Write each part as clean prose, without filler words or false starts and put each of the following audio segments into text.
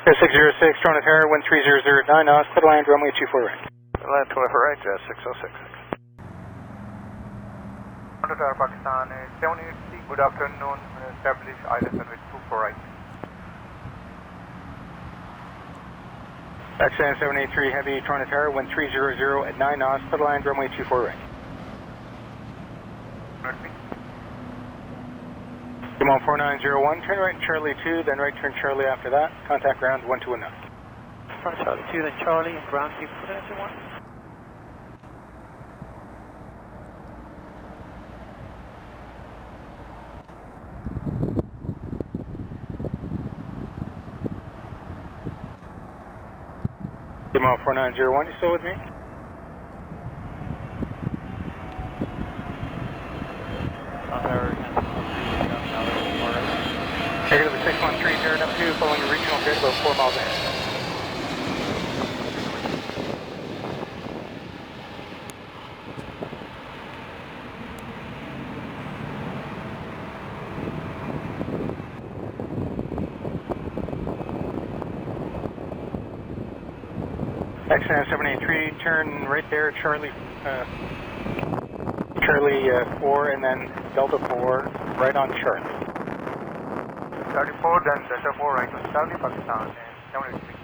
606, Toronto-Pearson, wind 3009 knots, clear to land, runway 24 right. Land 24 right, 606. Toronto, Pakistan, 783, good afternoon, establish island runway 24 right. Pakistan 783, heavy, Toronto-Pearson, wind 300 at 9 knots, clear to land, runway 24 right. Simone 4901, turn right Charlie 2, then right turn Charlie after that, contact ground 1219. Front Charlie 2, then Charlie, and ground 2, put it into 1. Simone 4901, you still with me? Take it to the 613, turn up 2, following a regional grid about 4 miles ahead. XN 783, turn right there, Charlie 4, and then Delta 4, right on Charlie. Charlie 4, then Delta 4 right on Charlie, Pakistan, 783.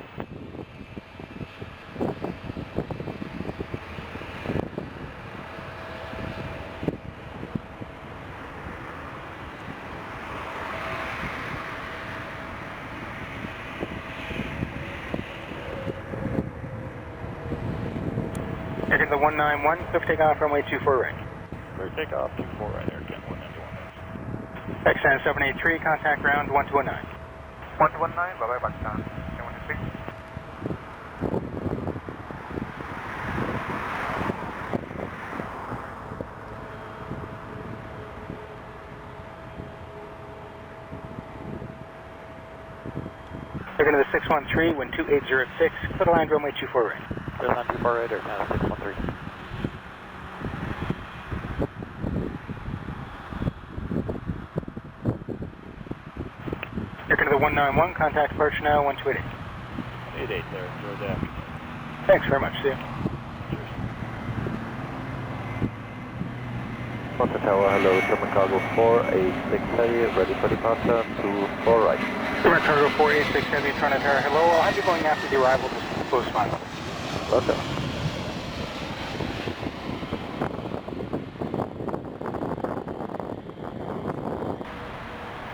Taking the 191, clear takeoff, runway 24 right. Clear takeoff, 24 right, Airline 191. XN 783, contact ground 1219. 1219, bye-bye Pakistan, 783. Taking to the 613, wind 2806, clear to land, runway 24 right. Clear land 24 right, Airline 613. Taking to the 191, contact approach now 1288. 88 there, enjoy the afternoon. Thanks very much, see you. Monte Tower, hello, German Cargo 486 heavy, ready for departure to 4 right. German Cargo 486 heavy, Toronto-Pearson, hello, I'll have you going after the arrival, just close final. Roger.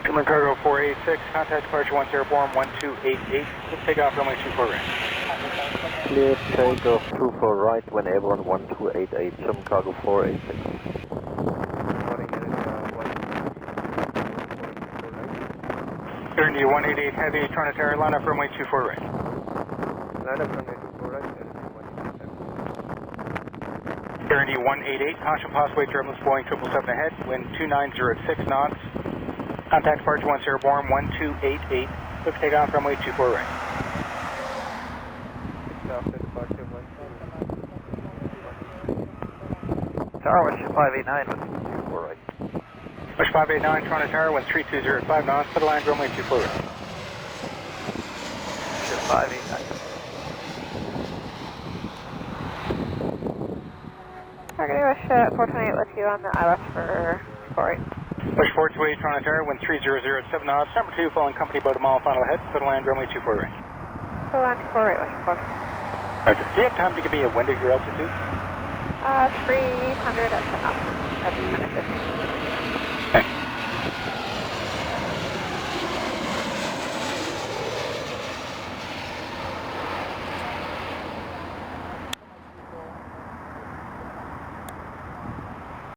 German Cargo 486, contact departure 10 airborne 1288, let's take off runway 24 right. Clear takeoff 24 right when Airborne 1288, German Cargo 486. Turn to 188 heavy, Toronto-Pearson, line up runway 24 right. Line up runway 24 right, Turn to 188, caution possibly turbulence flowing 777 ahead, wind 2906 knots, contact departure 10 airborne 1288, let's take off runway 24 right. Tower, what's your 589 with 24 right? Push 589, Toronto-Pearson, wind 3205 knots, clear to land, runway 24 right. Your 589. Target Wish 428 with you on the ILS for 48. Push 428, Toronto-Pearson, wind 3007 knots, number 2, following company about a mile final ahead, clear to land, runway 24 right. So land 24 right, Wish 4. Roger. Do you have time to give me a wind at your altitude? 300 at 10 knots. That's 150.